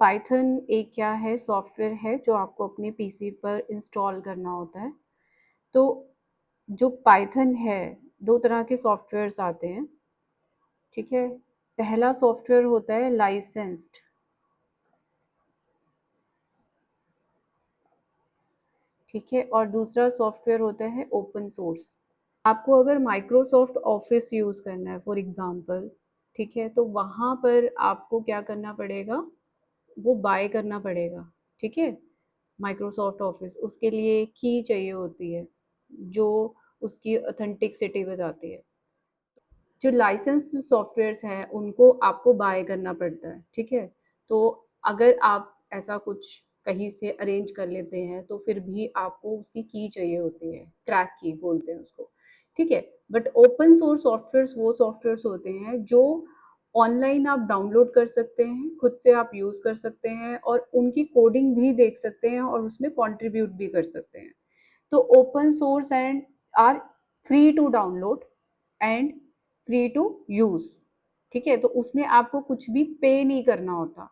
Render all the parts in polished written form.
Python एक क्या है, सॉफ्टवेयर है जो आपको अपने पीसी पर इंस्टॉल करना होता है। तो जो पाइथन है, दो तरह के सॉफ्टवेयर्स आते हैं, ठीक है। पहला सॉफ्टवेयर होता है लाइसेंस्ड, ठीक है, और दूसरा सॉफ्टवेयर होता है ओपन सोर्स। आपको अगर माइक्रोसॉफ्ट ऑफिस यूज़ करना है फॉर एग्जांपल, ठीक है, तो वहाँ पर आपको क्या करना पड़ेगा, वो बाय करना पड़ेगा, ठीक है। माइक्रोसॉफ्ट ऑफिस, उसके लिए की चाहिए होती है जो उसकी ऑथेंटिसिटी बताती है। जो लाइसेंस्ड सॉफ्टवेयर्स हैं उनको आपको बाय करना पड़ता है, ठीक है। तो अगर आप ऐसा कुछ कहीं से अरेंज कर लेते हैं तो फिर भी आपको उसकी की चाहिए होती है, क्रैक की बोलते हैं उसको, ठीक है। बट ओपन सोर्स सॉफ्टवेयर्स वो सॉफ्टवेयर्स होते हैं जो ऑनलाइन आप डाउनलोड कर सकते हैं, खुद से आप यूज़ कर सकते हैं और उनकी कोडिंग भी देख सकते हैं और उसमें कंट्रीब्यूट भी कर सकते हैं। तो open source and are free to download and free to use, ठीक है। तो उसमें आपको कुछ भी पे नहीं करना होता।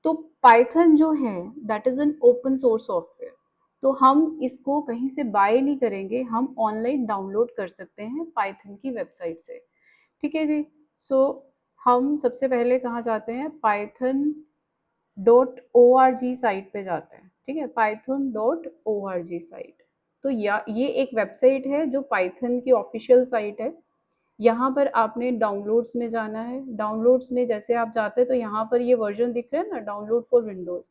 तो पाइथन जो है that is an open source software. तो हम इसको कहीं से बाय नहीं करेंगे, हम ऑनलाइन डाउनलोड कर सकते हैं पाइथन की वेबसाइट से, ठीक है जी। सो हम सबसे पहले कहाँ जाते हैं, python.org साइट पे जाते हैं, ठीक है, python.org साइट। तो ये एक वेबसाइट है जो पाइथन की ऑफिशियल साइट है। यहाँ पर आपने डाउनलोड्स में जाना है। डाउनलोड्स में जैसे आप जाते हैं तो यहाँ पर ये वर्जन दिख रहा है ना, डाउनलोड फॉर विंडोज।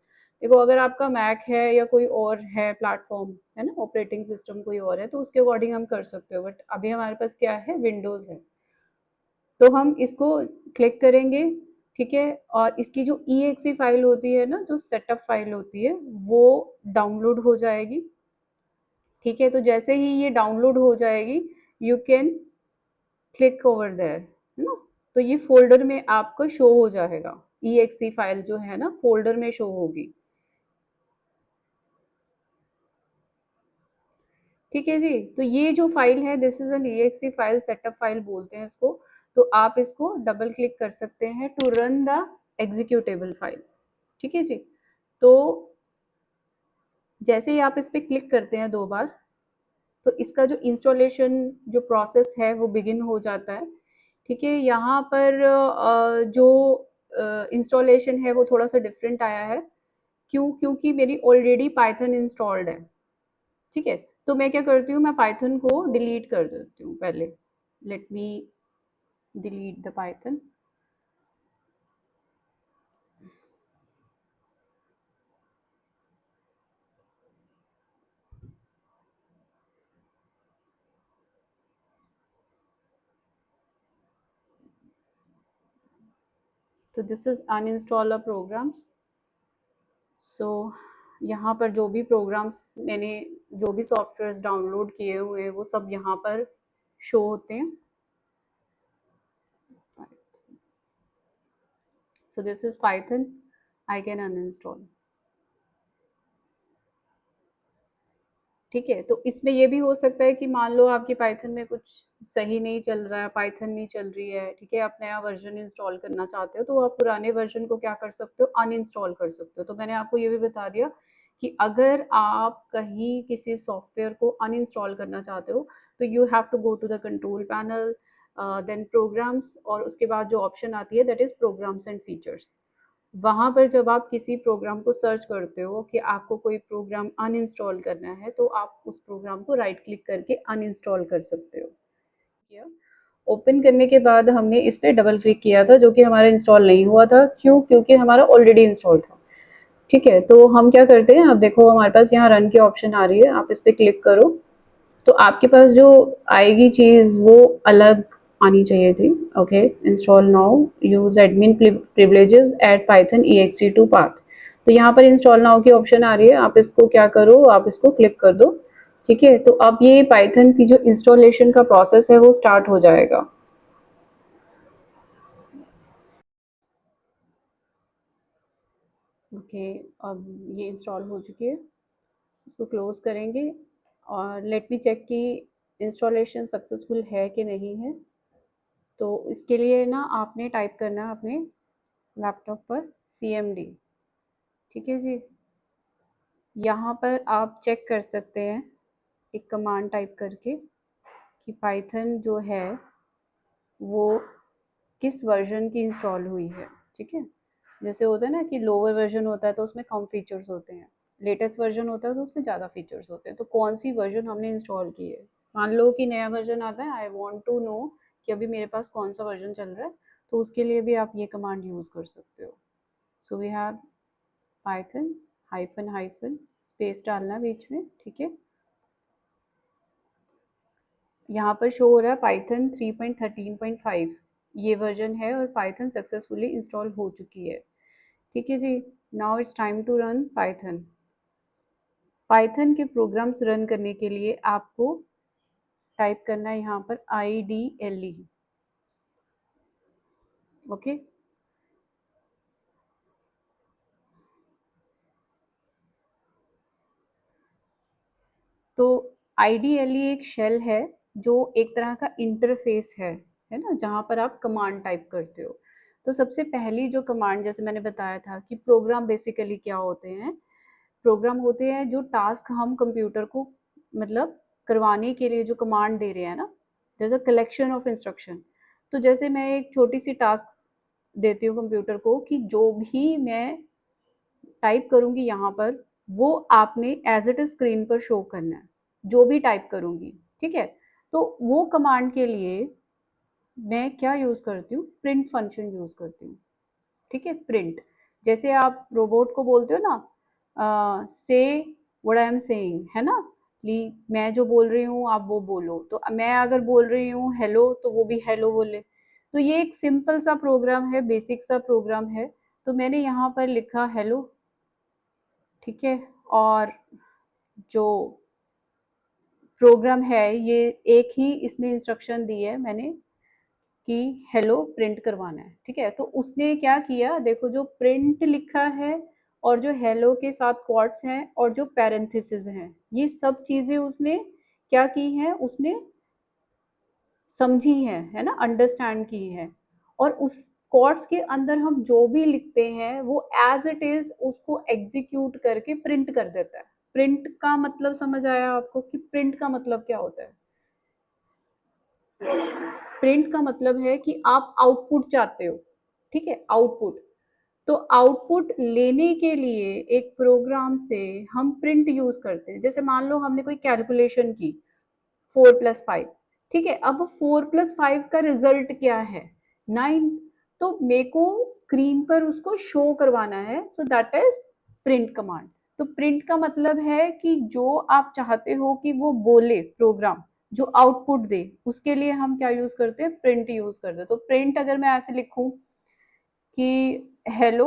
देखो अगर आपका मैक है या कोई और है प्लेटफॉर्म, है ना, ऑपरेटिंग सिस्टम कोई और है तो उसके अकॉर्डिंग हम कर सकते हो, बट अभी हमारे पास क्या है, विंडोज है। तो हम इसको क्लिक करेंगे, ठीक है, और इसकी जो exe फाइल होती है ना, जो सेटअप फाइल होती है, वो डाउनलोड हो जाएगी, ठीक है। तो जैसे ही ये डाउनलोड हो जाएगी, you can click over there, है ना। तो ये फोल्डर में आपको शो हो जाएगा, exe फाइल जो है ना फोल्डर में शो होगी, ठीक है जी। तो ये जो फाइल है this is an exe file, setup file बोलते हैं इसको। तो आप इसको डबल क्लिक कर सकते हैं to run the executable file, ठीक है जी। तो जैसे ही आप इस पे क्लिक करते हैं दो बार, तो इसका जो इंस्टॉलेशन जो प्रोसेस है वो बिगिन हो जाता है, ठीक है। यहाँ पर जो इंस्टॉलेशन है वो थोड़ा सा डिफरेंट आया है, क्यों, क्योंकि मेरी ऑलरेडी पाइथन इंस्टॉल्ड है, ठीक है। तो मैं क्या करती हूँ, मैं पाइथन को डिलीट कर देती हूँ पहले। Let me delete the Python. तो this is uninstall a programs. So यहाँ पर जो भी प्रोग्राम्स मैंने, जो भी सॉफ्टवेयर्स डाउनलोड किए हुए हैं वो सब यहाँ पर शो होते हैं। So this is Python. I can uninstall. ठीक है। तो इसमें ये भी हो सकता है कि मान लो आपकी पाइथन में कुछ सही नहीं चल रहा है, पाइथन नहीं चल रही है, ठीक है, आप नया वर्जन इंस्टॉल करना चाहते हो तो आप पुराने वर्जन को क्या कर सकते हो, अनइंस्टॉल कर सकते हो। तो मैंने आपको ये भी बता दिया कि अगर आप कहीं किसी सॉफ्टवेयर को अनइंस्टॉल करना चाहते हो तो you have to go to the control panel, then programs, और उसके बाद जो ऑप्शन आती है that is programs and features. वहाँ पर जब आप किसी प्रोग्राम को सर्च करते हो कि आपको कोई प्रोग्राम अनइंस्टॉल करना है तो आप उस प्रोग्राम को राइट क्लिक करके अनइंस्टॉल कर सकते हो। किया, ओपन करने के बाद हमने इस पर डबल क्लिक किया था जो कि हमारा इंस्टॉल नहीं हुआ था, क्यों, क्योंकि हमारा ऑलरेडी इंस्टॉल था, ठीक है। तो हम क्या करते हैं, अब देखो हमारे पास यहाँ रन की ऑप्शन आ रही है, आप इस पर क्लिक करो तो आपके पास जो आएगी चीज वो अलग आनी चाहिए थी। Okay, install now, use admin privileges at Python exe2 path. तो यहाँ पर इंस्टॉल नाउ की ऑप्शन आ रही है, आप इसको क्या करो, आप इसको क्लिक कर दो, ठीक है। तो अब ये पाइथन की जो इंस्टॉलेशन का प्रोसेस है वो स्टार्ट हो जाएगा। ओके, अब ये इंस्टॉल हो चुकी है, इसको क्लोज करेंगे और लेट मी चेक कि इंस्टॉलेशन सक्सेसफुल है कि नहीं है। तो इसके लिए ना आपने टाइप करना है अपने लैपटॉप पर cmd, ठीक है जी। यहाँ पर आप चेक कर सकते हैं एक कमांड टाइप करके कि पाइथन जो है वो किस वर्जन की इंस्टॉल हुई है। ठीक है, जैसे होता है ना कि लोअर वर्जन होता है तो उसमें कम फीचर्स होते हैं, लेटेस्ट वर्जन होता है तो उसमें ज़्यादा फीचर्स होते हैं। तो कौन सी वर्जन हमने इंस्टॉल की है, मान लो कि नया वर्जन आता है, आई वांट टू नो कि अभी मेरे पास कौन सा वर्जन चल रहा है, तो उसके लिए भी आप ये कमांड यूज़ कर सकते हो। So we have Python hyphen hyphen space डालना है बीच में। ठीक है, यहाँ पर शो हो रहा है पाइथन 3.13.5 ये वर्जन है और पाइथन सक्सेसफुली इंस्टॉल हो चुकी है। ठीक है जी। Now it's time to run Python. Python के प्रोग्राम्स रन करने के लिए आपको टाइप करना है यहाँ पर IDLE। ओके, तो IDLE एक शेल है जो एक तरह का इंटरफेस है ना, जहाँ पर आप कमांड टाइप करते हो। तो सबसे पहली जो कमांड, जैसे मैंने बताया था कि प्रोग्राम बेसिकली क्या होते हैं, प्रोग्राम होते हैं जो टास्क हम कंप्यूटर को मतलब करवाने के लिए जो कमांड दे रहे हैं ना, जैसे कलेक्शन ऑफ इंस्ट्रक्शन। तो जैसे मैं एक छोटी सी टास्क देती हूँ कंप्यूटर को कि जो भी मैं टाइप करूंगी यहाँ पर वो आपने एज इट इज स्क्रीन पर शो करना है, जो भी टाइप करूंगी। ठीक है, तो वो कमांड के लिए मैं क्या यूज करती हूँ, प्रिंट फंक्शन यूज करती हूँ। ठीक है, प्रिंट, जैसे आप रोबोट को बोलते हो ना से व्हाट आई एम सेइंग, है ना, ली मैं जो बोल रही हूँ आप वो बोलो। तो मैं अगर बोल रही हूँ हेलो तो वो भी हेलो बोले। तो ये एक सिंपल सा प्रोग्राम है, बेसिक सा प्रोग्राम है। तो मैंने यहाँ पर लिखा हेलो। ठीक है, और जो प्रोग्राम है ये एक ही इसमें इंस्ट्रक्शन दी है मैंने कि हेलो प्रिंट करवाना है। ठीक है, तो उसने क्या किया, देखो जो प्रिंट लिखा है और जो हेलो के साथ क्वॉट्स हैं और जो पैरेंथेसिस हैं, ये सब चीजें उसने क्या की हैं, उसने समझी है ना, अंडरस्टैंड की है। और उस क्वॉट्स के अंदर हम जो भी लिखते हैं वो एज इट इज उसको एग्जीक्यूट करके प्रिंट कर देता है। प्रिंट का मतलब समझ आया आपको कि प्रिंट का मतलब क्या होता है? प्रिंट का मतलब है कि आप आउटपुट चाहते हो। ठीक है, आउटपुट। तो आउटपुट लेने के लिए एक प्रोग्राम से हम प्रिंट यूज करते हैं। जैसे मान लो हमने कोई कैलकुलेशन की 4+5। ठीक है, अब 4+5 का रिजल्ट क्या है, 9। तो मेरे को स्क्रीन पर उसको शो करवाना है, तो दैट इज प्रिंट कमांड। तो प्रिंट का मतलब है कि जो आप चाहते हो कि वो बोले प्रोग्राम, जो आउटपुट दे, उसके लिए हम क्या यूज करते हैं, प्रिंट यूज करते हैं। तो प्रिंट अगर मैं ऐसे लिखूं कि हेलो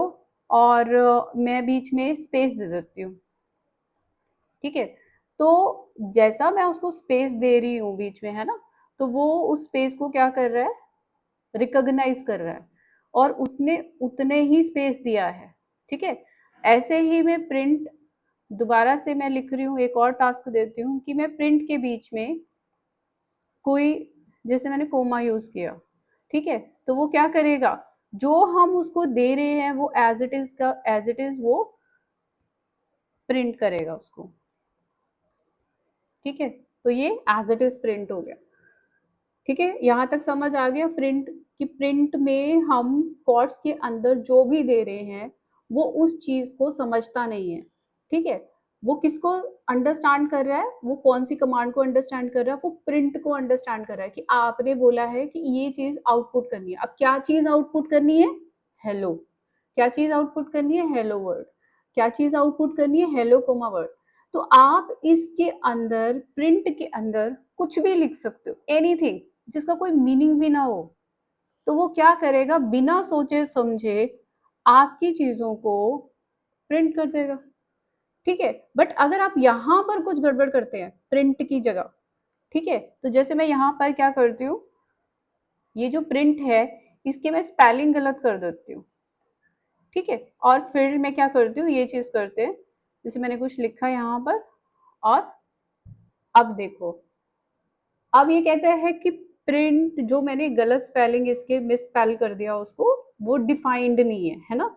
और मैं बीच में स्पेस दे देती हूँ। ठीक है, तो जैसा मैं उसको स्पेस दे रही हूँ बीच में, है ना, तो वो उस स्पेस को क्या कर रहा है, रिकॉग्नाइज कर रहा है और उसने उतने ही स्पेस दिया है। ठीक है, ऐसे ही मैं प्रिंट दोबारा से मैं लिख रही हूँ, एक और टास्क देती हूँ कि मैं प्रिंट के बीच में कोई, जैसे मैंने कोमा यूज किया। ठीक है, तो वो क्या करेगा, जो हम उसको दे रहे हैं वो एज इट इज का एज इट इज वो प्रिंट करेगा उसको। ठीक है, तो ये एज इट इज प्रिंट हो गया। ठीक है, यहाँ तक समझ आ गया प्रिंट कि प्रिंट में हम कोट्स के अंदर जो भी दे रहे हैं वो उस चीज को समझता नहीं है। ठीक है, वो किसको अंडरस्टैंड कर रहा है, वो कौन सी कमांड को अंडरस्टैंड कर रहा है, वो प्रिंट को अंडरस्टैंड कर रहा है कि आपने बोला है कि ये चीज आउटपुट करनी है। अब क्या चीज आउटपुट करनी है, हेलो। क्या चीज आउटपुट करनी है, हेलो वर्ड। क्या चीज आउटपुट करनी है, हेलो कोमा वर्ड। तो आप इसके अंदर प्रिंट के अंदर कुछ भी लिख सकते हो, एनीथिंग जिसका कोई मीनिंग भी ना हो। तो वो क्या करेगा, बिना सोचे समझे आपकी चीजों को प्रिंट कर देगा। ठीक है, बट अगर आप यहाँ पर कुछ गड़बड़ करते हैं प्रिंट की जगह, ठीक है, तो जैसे मैं यहाँ पर क्या करती हूँ, ये जो प्रिंट है इसके मैं स्पेलिंग गलत कर देती हूँ। ठीक है, और फिर मैं क्या करती हूँ, ये चीज करते हैं, जैसे मैंने कुछ लिखा यहाँ पर और अब देखो, अब ये कहता है कि प्रिंट जो मैंने गलत स्पेलिंग इसके मिस स्पेल कर दिया उसको, वो डिफाइंड नहीं है, है ना,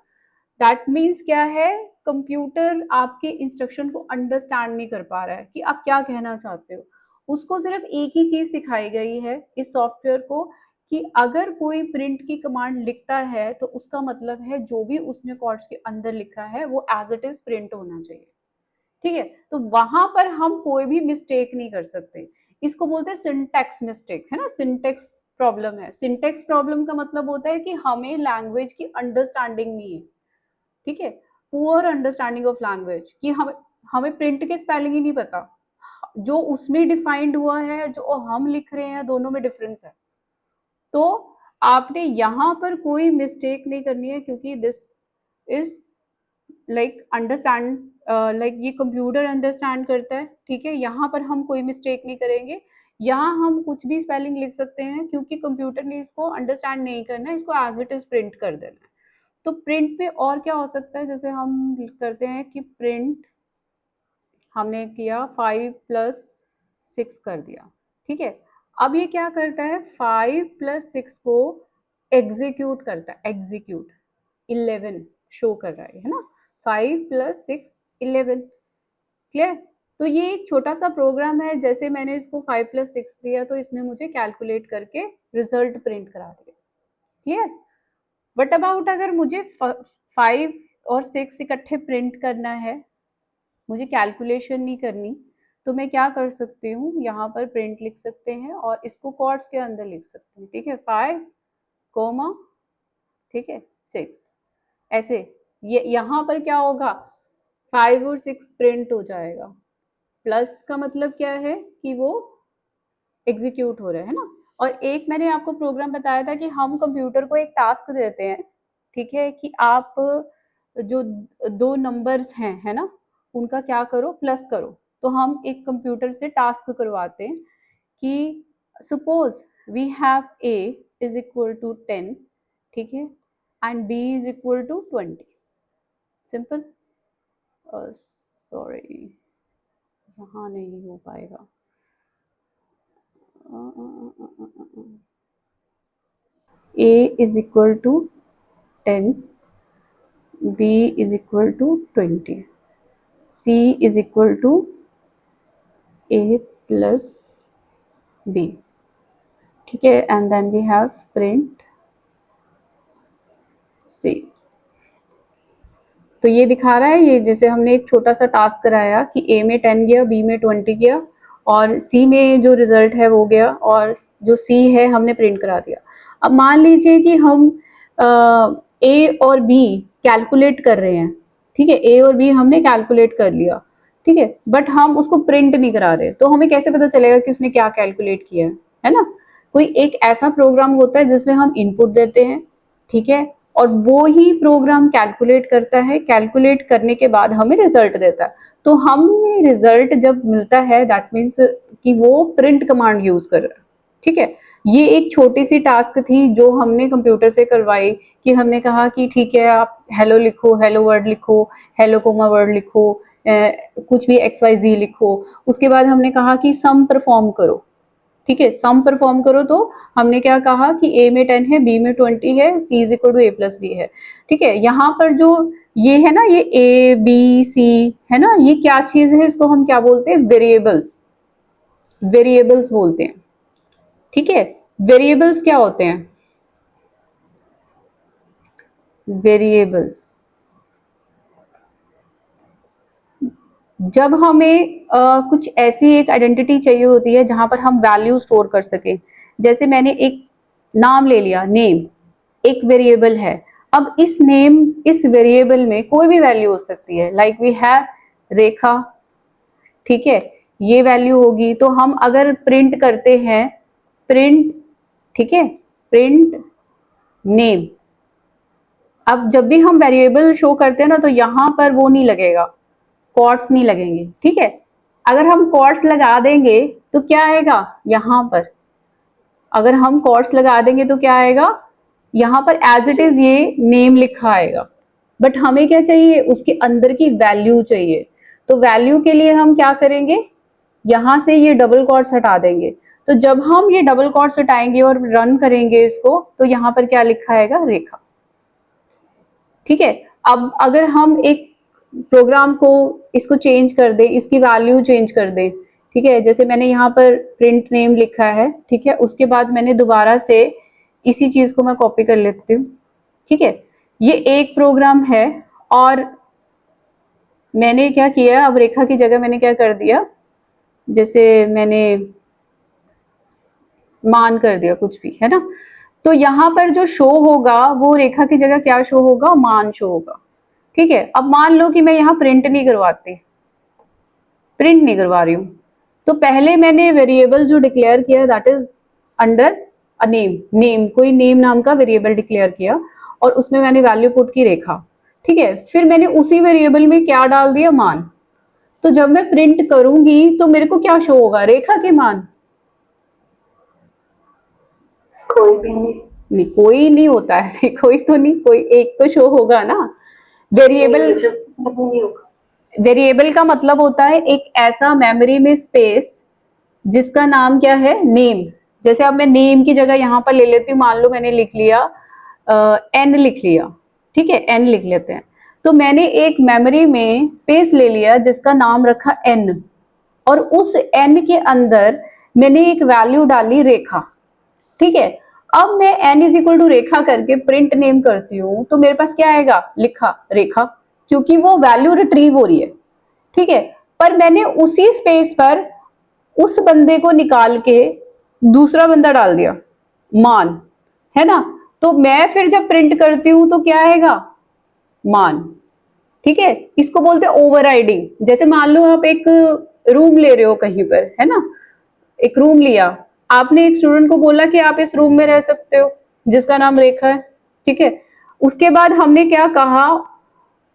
दैट मीन्स क्या है, कंप्यूटर आपके इंस्ट्रक्शन को अंडरस्टैंड नहीं कर पा रहा है कि आप क्या कहना चाहते हो। उसको सिर्फ एक ही चीज सिखाई गई है इस सॉफ्टवेयर को, कि अगर कोई प्रिंट की कमांड लिखता है तो उसका मतलब है जो भी उसने कोट्स के अंदर लिखा है वो एज इट इज प्रिंट होना चाहिए। ठीक है, तो वहां पर हम कोई भी मिस्टेक नहीं कर सकते। इसको बोलते हैं सिंटैक्स मिस्टेक, है ना, सिंटैक्स प्रॉब्लम है। सिंटैक्स प्रॉब्लम का मतलब होता है कि हमें लैंग्वेज की अंडरस्टैंडिंग नहीं है। ठीक है, पुअर अंडरस्टैंडिंग ऑफ लैंग्वेज, कि हमें हमें प्रिंट के स्पेलिंग ही नहीं पता, जो उसमें डिफाइंड हुआ है जो हम लिख रहे हैं दोनों में डिफरेंस है। तो आपने यहाँ पर कोई मिस्टेक नहीं करनी है, क्योंकि this is like understand, like ये कंप्यूटर अंडरस्टैंड करता है। ठीक है, यहाँ पर हम कोई मिस्टेक नहीं करेंगे। यहाँ हम कुछ भी स्पेलिंग लिख सकते हैं, क्योंकि कंप्यूटर ने इसको अंडरस्टैंड नहीं करना है, इसको एज इट इज प्रिंट कर देना है। तो प्रिंट पे और क्या हो सकता है, जैसे हम करते हैं कि प्रिंट हमने किया 5+6 कर दिया। ठीक है, अब ये क्या करता है, 5+6 को एग्जीक्यूट करता है, एग्जीक्यूट 11 शो कर रहा है ना, 5+6 11। क्लियर? तो ये एक छोटा सा प्रोग्राम है, जैसे मैंने इसको 5+6 दिया तो इसने मुझे कैलकुलेट करके रिजल्ट प्रिंट करा दिया। क्लियर? बट अबाउट अगर मुझे 5 और 6 इकट्ठे प्रिंट करना है, मुझे कैलकुलेशन नहीं करनी, तो मैं क्या कर सकती हूँ, यहाँ पर प्रिंट लिख सकते हैं और इसको क्वाड्स के अंदर लिख सकते हैं। ठीक है, 5 कोमा, ठीक है 6, ऐसे। ये यहाँ पर क्या होगा, 5 और 6 प्रिंट हो जाएगा। प्लस का मतलब क्या है कि वो एग्जीक्यूट हो रहा है ना। और एक मैंने आपको प्रोग्राम बताया था कि हम कंप्यूटर को एक टास्क देते हैं, ठीक है, कि आप जो दो नंबर्स हैं, है ना, उनका क्या करो, प्लस करो। तो हम एक कंप्यूटर से टास्क करवाते हैं कि suppose we have a is equal to 10, ठीक है, and b is equal to 20। Simple. Sorry, यहाँ नहीं हो पाएगा। a is equal to 10, b is equal to 20, c is equal to a plus b। ठीक है, and then we have print c। तो ये दिखा रहा है, ये जैसे हमने एक छोटा सा टास्क कराया कि a में 10 गया, b में 20 गया, और c में जो रिजल्ट है वो गया, और जो c है हमने प्रिंट करा दिया। अब मान लीजिए कि हम a और b कैलकुलेट कर रहे हैं। ठीक है, a और b हमने कैलकुलेट कर लिया, ठीक है, बट हम उसको प्रिंट नहीं करा रहे, तो हमें कैसे पता चलेगा कि उसने क्या कैलकुलेट किया है ना। कोई एक ऐसा प्रोग्राम होता है जिसमें हम इनपुट देते हैं, ठीक है, और वो ही प्रोग्राम कैलकुलेट करता है, कैलकुलेट करने के बाद हमें रिजल्ट देता है। तो हमें रिजल्ट जब मिलता है दैट मीन्स कि वो प्रिंट कमांड यूज कर रहा है। ठीक है, ये एक छोटी सी टास्क थी जो हमने कंप्यूटर से करवाई, कि हमने कहा कि ठीक है आप हेलो लिखो, हेलो वर्ड लिखो, हेलो कोमा वर्ड लिखो, कुछ भी XYZ लिखो। उसके बाद हमने कहा कि सम परफॉर्म करो। ठीक है, सम परफॉर्म करो, तो हमने क्या कहा कि a में 10 है, b में 20 है, c is equal to a plus b है। ठीक है, यहाँ पर जो ये है ना, ये a b c है ना, ये क्या चीज है, इसको हम क्या बोलते हैं, वेरिएबल्स। वेरिएबल्स बोलते हैं। ठीक है, वेरिएबल्स क्या होते हैं, वेरिएबल्स जब हमें कुछ ऐसी एक आइडेंटिटी चाहिए होती है जहां पर हम वैल्यू स्टोर कर सके। जैसे मैंने एक नाम ले लिया, नेम एक वेरिएबल है। अब इस नेम, इस वेरिएबल में कोई भी वैल्यू हो सकती है, लाइक वी हैव रेखा। ठीक है, ये वैल्यू होगी, तो हम अगर प्रिंट करते हैं प्रिंट, ठीक है, प्रिंट नेम। अब जब भी हम वेरिएबल शो करते हैं ना, तो यहाँ पर वो नहीं लगेगा, क्वार्ट्स नहीं लगेंगे। ठीक है, अगर हम क्वार्ट्स लगा देंगे तो क्या आएगा, यहाँ पर अगर हम क्वार्ट्स लगा देंगे तो क्या आएगा, यहाँ पर एज इट इज ये नेम लिखा आएगा। बट हमें क्या चाहिए, उसके अंदर की वैल्यू चाहिए। तो वैल्यू के लिए हम क्या करेंगे, यहाँ से ये डबल क्वार्ट्स हटा देंगे। तो जब हम ये डबल क्वार्ट्स हटाएंगे और रन करेंगे इसको, तो यहाँ पर क्या लिखा आएगा, रेखा। ठीक है, अब अगर हम एक प्रोग्राम को इसको चेंज कर दें, इसकी वैल्यू चेंज कर दें, ठीक है, जैसे मैंने यहाँ पर प्रिंट नेम लिखा है, ठीक है, उसके बाद मैंने दोबारा से इसी चीज को मैं कॉपी कर लेती हूँ, ठीक है, ये एक प्रोग्राम है और मैंने क्या किया, अब रेखा की जगह मैंने क्या कर दिया, जैसे मैंने मान कर दिया कुछ भी, है ना, तो यहाँ पर जो शो होगा वो रेखा की जगह क्या शो होगा, मान शो होगा, ठीक है। अब मान लो कि मैं यहाँ प्रिंट नहीं करवाती, प्रिंट नहीं करवा रही हूँ, तो पहले मैंने वेरिएबल जो डिक्लेयर किया that is under a name, name कोई नेम नाम का वेरिएबल डिक्लेयर किया और उसमें मैंने वैल्यू पुट की रेखा, ठीक है, फिर मैंने उसी वेरिएबल में क्या डाल दिया, मान। तो जब मैं प्रिंट करूंगी तो मेरे को क्या शो होगा, रेखा के मान, कोई भी नहीं, कोई नहीं होता है कोई तो नहीं, कोई एक तो शो होगा ना। वेरिएबल, नहीं होगा। वेरिएबल का मतलब होता है एक ऐसा मेमोरी में स्पेस जिसका नाम क्या है, नेम। जैसे अब मैं नेम की जगह यहाँ पर ले लेती हूँ, मान लो मैंने लिख लिया एन लिख लिया, ठीक है, एन लिख लेते हैं, तो मैंने एक मेमोरी में स्पेस ले लिया जिसका नाम रखा एन, और उस एन के अंदर मैंने एक वैल्यू डाली रेखा, ठीक है। अब मैं एन इज इक्वल टू रेखा करके प्रिंट नेम करती हूँ तो मेरे पास क्या आएगा, लिखा रेखा, क्योंकि वो वैल्यू रिट्रीव हो रही है, ठीक है। पर मैंने उसी स्पेस पर उस बंदे को निकाल के दूसरा बंदा डाल दिया, मान, है ना, तो मैं फिर जब प्रिंट करती हूं तो क्या आएगा, मान, ठीक है। इसको बोलते हैं ओवरराइडिंग। जैसे मान लो आप एक रूम ले रहे हो कहीं पर, है ना, एक रूम लिया, आपने एक स्टूडेंट को बोला कि आप इस रूम में रह सकते हो जिसका नाम रेखा है, ठीक है। उसके बाद हमने क्या कहा,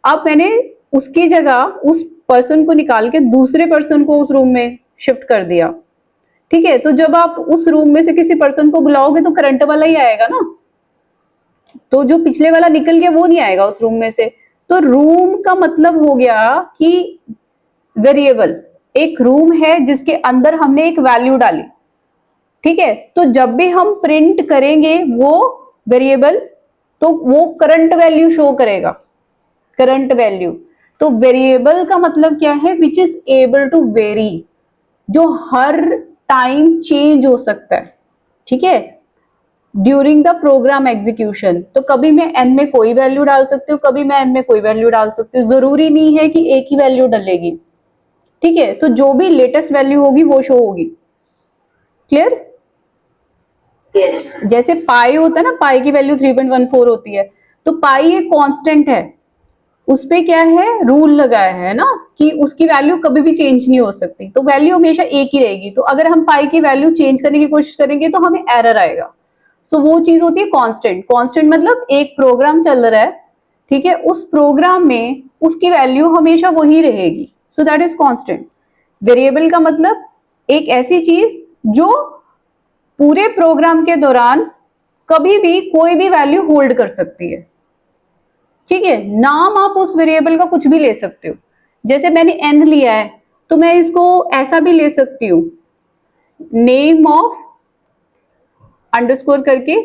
अब मैंने उसकी जगह उस पर्सन को निकाल के दूसरे पर्सन को उस रूम में शिफ्ट कर दिया, ठीक है। तो जब आप उस रूम में से किसी पर्सन को बुलाओगे तो करंट वाला ही आएगा ना, तो जो पिछले वाला निकल गया वो नहीं आएगा उस रूम में से। तो रूम का मतलब हो गया कि वेरिएबल, एक रूम है जिसके अंदर हमने एक वैल्यू डाली, ठीक है। तो जब भी हम प्रिंट करेंगे वो वेरिएबल, तो वो करंट वैल्यू शो करेगा, करंट वैल्यू। तो वेरिएबल का मतलब क्या है, which is able to vary, जो हर टाइम चेंज हो सकता है, ठीक है, ड्यूरिंग द प्रोग्राम एग्जीक्यूशन। तो कभी मैं एन में कोई वैल्यू डाल सकती हूँ, कभी मैं एन में कोई वैल्यू डाल सकती हूँ, जरूरी नहीं है कि एक ही वैल्यू डलेगी, ठीक है। तो जो भी लेटेस्ट वैल्यू होगी वो शो होगी, क्लियर। yes, जैसे पाई होता है ना, पाई की वैल्यू 3.14 होती है, तो पाई एक कांस्टेंट है, उस पे क्या है, रूल लगाया है ना कि उसकी वैल्यू कभी भी चेंज नहीं हो सकती, तो वैल्यू हमेशा एक ही रहेगी। तो अगर हम पाई की वैल्यू चेंज करने की कोशिश करेंगे तो हमें एरर आएगा। सो वो चीज होती है कांस्टेंट। कांस्टेंट मतलब एक प्रोग्राम चल रहा है, ठीक है, उस प्रोग्राम में उसकी वैल्यू हमेशा वही रहेगी, so that is constant. Variable का मतलब एक ऐसी चीज जो पूरे प्रोग्राम के दौरान कभी भी कोई भी वैल्यू होल्ड कर सकती है, ठीक है। नाम आप उस वेरिएबल का कुछ भी ले सकते हो, जैसे मैंने एन लिया है तो मैं इसको ऐसा भी ले सकती हूँ, नेम ऑफ अंडरस्कोर करके,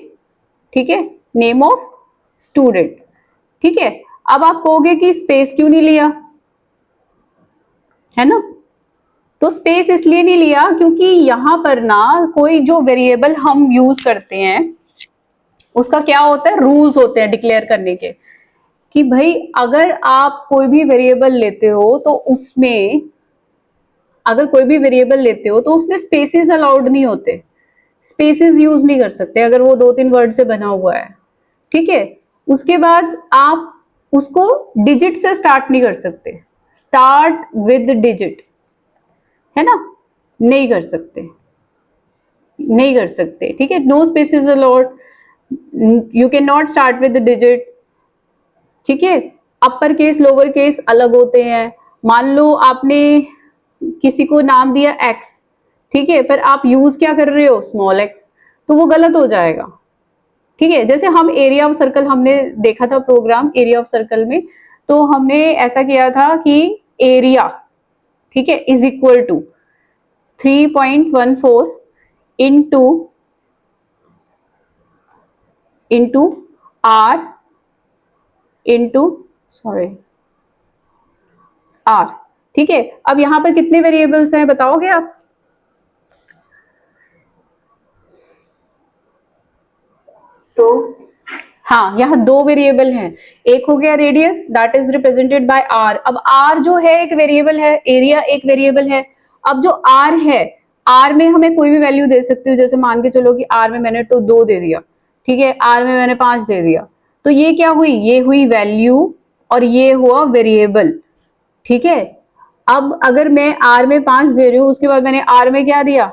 ठीक है, नेम ऑफ स्टूडेंट, ठीक है। अब आप कहोगे कि स्पेस क्यों नहीं लिया, है ना, तो स्पेस इसलिए नहीं लिया क्योंकि यहां पर ना कोई जो वेरिएबल हम यूज करते हैं उसका क्या होता है, रूल्स होते हैं डिक्लेयर करने के, कि भाई अगर आप कोई भी वेरिएबल लेते हो तो उसमें, अगर कोई भी वेरिएबल लेते हो तो उसमें स्पेसेस अलाउड नहीं होते, स्पेसेस यूज नहीं कर सकते अगर वो 2-3 वर्ड से बना हुआ है, ठीक है। उसके बाद आप उसको डिजिट से स्टार्ट नहीं कर सकते, स्टार्ट विद डिजिट, है ना, नहीं कर सकते, नहीं कर सकते, ठीक है। No spaces allowed, you can not start with digit, ठीक है। अपर केस लोअर केस अलग होते हैं। मान लो आपने किसी को नाम दिया एक्स, ठीक है, पर आप यूज क्या कर रहे हो, स्मॉल एक्स, तो वो गलत हो जाएगा, ठीक है। जैसे हम एरिया ऑफ सर्कल हमने देखा था प्रोग्राम एरिया ऑफ सर्कल में, तो हमने ऐसा किया था कि एरिया, ठीक है, is equal to 3.14 into into R into sorry R. ठीक है, अब यहाँ पर कितने वेरिएबल्स हैं बताओगे आप? टू। हाँ, यहाँ दो वेरिएबल हैं। एक हो गया radius, that is represented by R. अब आर जो है एक वेरिएबल है, एरिया एक वेरिएबल है। अब जो आर है, आर में हमें कोई भी वैल्यू दे सकते हो, जैसे मान के चलो कि आर में मैंने तो 2 दे दिया, ठीक है, आर में मैंने 5 दे दिया, तो ये क्या हुई? ये हुई वैल्यू और ये हुआ वेरिएबल। ठीक है, अब अगर मैं आर में 5 दे रही हूँ, उसके बाद मैंने आर में क्या दिया?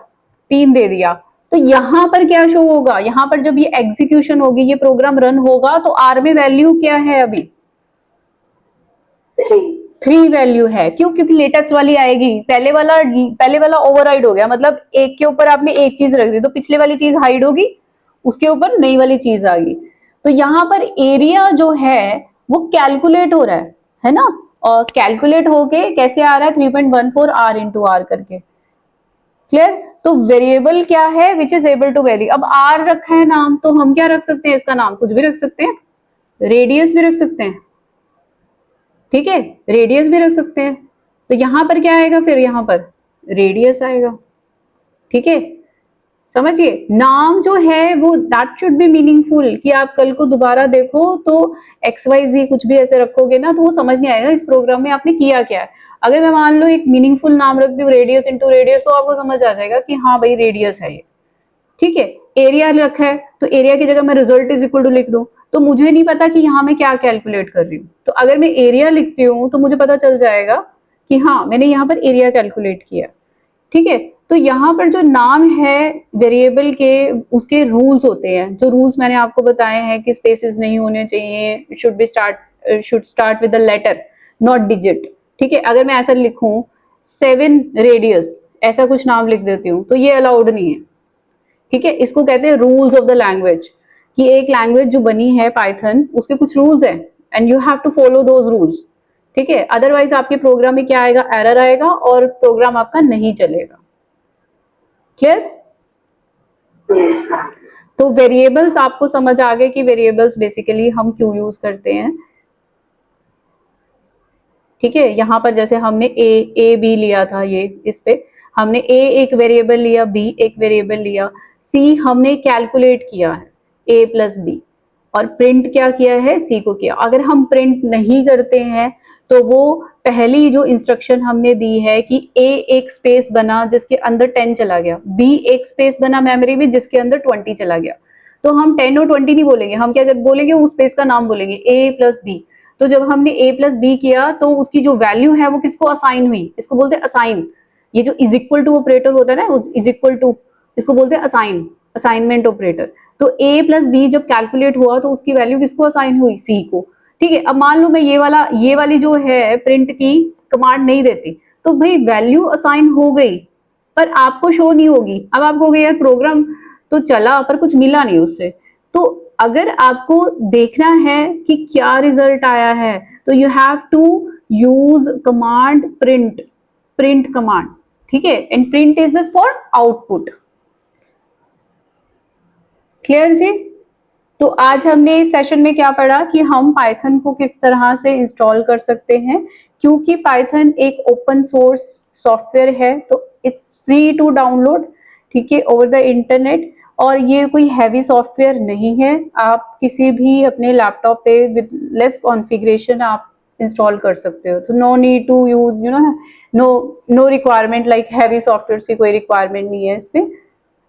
3 दे दिया, तो यहां पर क्या शो होगा? यहां पर जब ये एग्जीक्यूशन होगी, ये प्रोग्राम रन होगा, तो आर में वैल्यू क्या है अभी? 3। 3 वैल्यू है। क्यों? क्योंकि लेटेस्ट वाली आएगी। पहले वाला ओवरराइड हो गया, मतलब एक के ऊपर आपने एक चीज रख दी तो पिछले वाली चीज हाइड होगी, उसके ऊपर नई वाली चीज आ गई। तो यहाँ पर एरिया जो है वो कैलकुलेट हो रहा है ना? और कैलकुलेट होके कैसे आ रहा है? 3.14 आर इंटू आर करके। क्लियर? तो वेरिएबल क्या है? Which is able to vary. अब आर रखा है नाम, तो हम क्या रख सकते हैं? इसका नाम कुछ भी रख सकते हैं, रेडियस भी रख सकते हैं। ठीक है, रेडियस भी रख सकते हैं। तो यहां पर क्या आएगा? फिर यहां पर रेडियस आएगा। ठीक है, समझिए, नाम जो है वो दैट शुड बी मीनिंगफुल, कि आप कल को दोबारा देखो तो एक्स वाई जी कुछ भी ऐसे रखोगे ना, तो वो समझ नहीं आएगा इस प्रोग्राम में आपने किया क्या है। अगर मैं मान लो एक मीनिंगफुल नाम रख दूं, रेडियस इंटू रेडियस, तो आपको समझ आ जाएगा कि हाँ भाई रेडियस है ये। ठीक है, एरिया रखा है तो एरिया की जगह मैं रिजल्ट इज इक्वल टू लिख दूं, तो मुझे नहीं पता कि यहाँ मैं क्या कैलकुलेट कर रही हूँ, तो अगर मैं एरिया लिखती हूँ तो मुझे पता चल जाएगा कि हाँ मैंने यहाँ पर एरिया कैलकुलेट किया। ठीक है, तो यहाँ पर जो नाम है वेरिएबल के, उसके रूल्स होते हैं, जो रूल्स मैंने आपको बताए हैं कि स्पेसेस नहीं होने चाहिए, should start with the letter not digit. ठीक है, अगर मैं ऐसा लिखूं 7 रेडियस, ऐसा कुछ नाम लिख देती हूँ, तो ये अलाउड नहीं है। ठीक है, इसको कहते हैं रूल्स ऑफ द लैंग्वेज, कि एक लैंग्वेज जो बनी है पाइथन, उसके कुछ रूल्स हैं and you have to follow those rules. ठीक है, अदरवाइज आपके प्रोग्राम में क्या आएगा? एरर आएगा और प्रोग्राम आपका नहीं चलेगा। क्लियर? Yes ma'am. तो वेरिएबल्स आपको समझ आ गए कि वेरिएबल्स बेसिकली हम क्यों यूज करते हैं। ठीक है, यहाँ पर जैसे हमने ए बी लिया था, ये इस पे हमने ए एक वेरिएबल लिया, बी एक वेरिएबल लिया, सी हमने कैलकुलेट किया है ए प्लस बी, और प्रिंट क्या किया है? सी को किया। अगर हम प्रिंट नहीं करते हैं तो वो पहली जो इंस्ट्रक्शन हमने दी है कि ए एक स्पेस बना जिसके अंदर 10 चला गया, बी एक स्पेस बना मेमोरी में जिसके अंदर 20 चला गया, तो हम 10 और 20 नहीं बोलेंगे, हम क्या बोलेंगे? उस स्पेस का नाम बोलेंगे, ए प्लस बी। तो जब हमने a प्लस बी किया तो उसकी जो वैल्यू है वो किसको असाइन हुई? इसको बोलते हैं असाइन। ये जो इज इक्वल टू ऑपरेटर होता है ना, इज इक्वल टू, इसको बोलते हैं असाइन, असाइनमेंट ऑपरेटर। तो a प्लस बी जब कैलकुलेट हुआ तो उसकी वैल्यू किसको असाइन हुई? c को। ठीक है, अब मान लो मैं ये वाली जो है प्रिंट की कमांड नहीं देती, तो भाई वैल्यू असाइन हो गई पर आपको शो नहीं होगी। अब आप कहोगे यार प्रोग्राम तो चला पर कुछ मिला नहीं उससे। तो अगर आपको देखना है कि क्या रिजल्ट आया है, तो you have to use command print, print command. ठीक है, and print is for output. Clear जी? तो आज हमने इस सेशन में क्या पढ़ा कि हम पाइथन को किस तरह से इंस्टॉल कर सकते हैं। क्योंकि पाइथन एक ओपन सोर्स सॉफ्टवेयर है तो इट्स फ्री टू डाउनलोड, ठीक है, ओवर द इंटरनेट, और ये कोई हैवी सॉफ्टवेयर नहीं है। आप किसी भी अपने लैपटॉप पे विद लेस कॉन्फ़िगरेशन आप इंस्टॉल कर सकते हो। तो no need to use no no requirement like heavy software की कोई रिक्वायरमेंट नहीं है इसमें।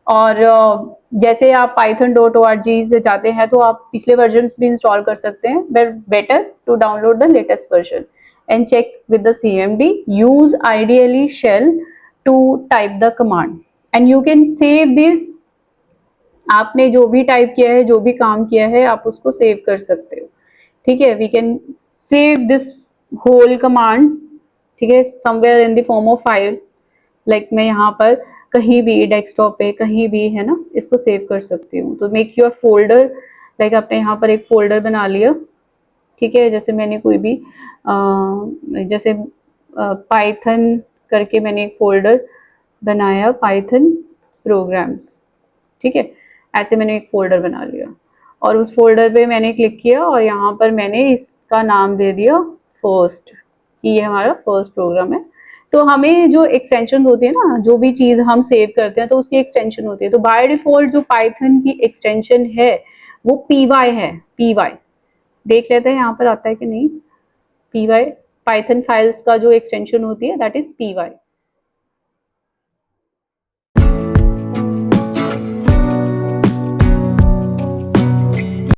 और जैसे आप python.org से जाते हैं तो आप पिछले वर्जन्स भी इंस्टॉल कर सकते हैं, but better to download the latest version and check with the cmd, use ideally shell to type the command and you can save this। आपने जो भी टाइप किया है, जो भी काम किया है, आप उसको सेव कर सकते हो। ठीक है, we can save this whole command, ठीक है, somewhere in the form of file. Like मैं यहाँ पर कहीं भी डेस्कटॉप पे कहीं भी है ना इसको सेव कर सकती हूँ। तो मेक योर फोल्डर, लाइक आपने यहाँ पर एक फोल्डर बना लिया। ठीक है, जैसे मैंने कोई भी जैसे पाइथन करके मैंने एक फोल्डर बनाया, पाइथन प्रोग्राम्स। ठीक है, ऐसे मैंने एक फोल्डर बना लिया और उस फोल्डर पे मैंने क्लिक किया और यहाँ पर मैंने इस का नाम दे दिया फर्स्ट, कि ये हमारा फर्स्ट प्रोग्राम है। तो हमें जो एक्सटेंशन होती है ना, जो भी चीज हम सेव करते हैं तो उसकी एक्सटेंशन होती है। तो बाय डिफॉल्ट जो पाइथन की एक्सटेंशन है वो py है, py। देख लेते हैं यहाँ पर आता है कि नहीं। py पाइथन फाइल्स का जो एक्सटेंशन होती है दैट इज py।